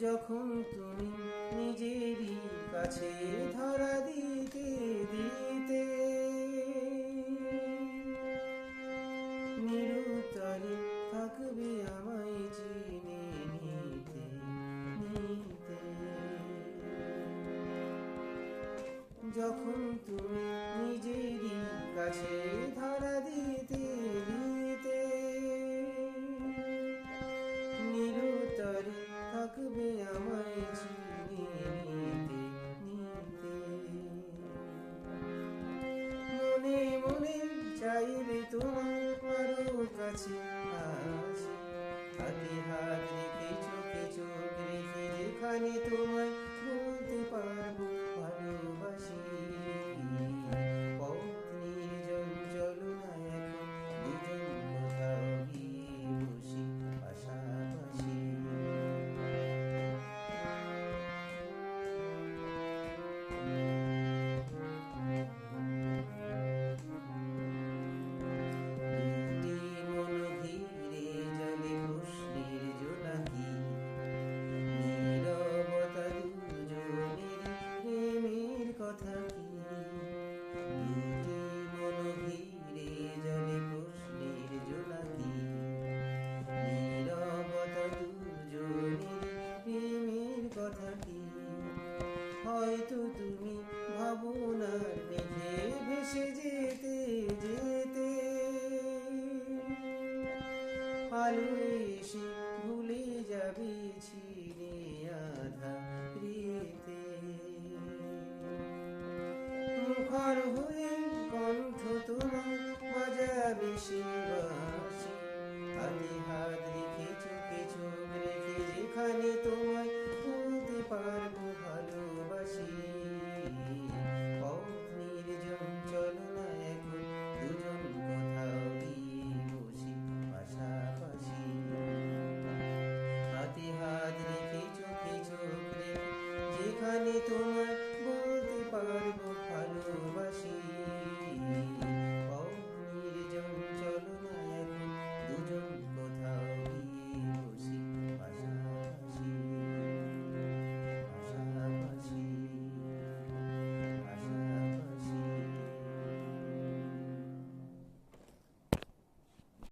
যখন তুমি নিজেরই কাছে ধরা দিতে দিতে নিরুত্তরে থাকবে আমায় চিনে নিতে নিতে। যখন তুমি নিজেরই কাছে ধরা দিতে দিতে নিরুত্তরে থাকবে আমায় চিনে নিতে নিতে। মনে মনে চাইবে তোমার আরো কাছে আসি, হাতে হাত রেখে চোখে চোখ রেখে যেখানে তোমায় বলতে পারবো ভালোবাসি। পথ নির্জন চলো না এখন দুজন কোথাও গিয়ে বসি পাশাপাশি। কথা কি দুটি মন ঘিরে জলে প্রশ্নের জোনাকি, নীরবতা দুজনের প্রেমের কথা কি। হয়তো তুমি ভাবনার মেঘে ভেসে যেতে যেতে আলো এসে ভুলে যাবে ছিঁড়ে আধা রেতে। মুখর হয়ে কণ্ঠ তোমার বাজাবে সে বাঁশি, হাতে হাত রেখে চোখে চোখ রেখে যেখানে তোমায় বলতে পারবো ভালোবাসি। পথ নির্জন চলো না এখন দুজন কোথাও গিয়ে বসি পাশাপাশি। হাতে হাত রেখে চোখে চোখ রেখে যেখানে তোমায়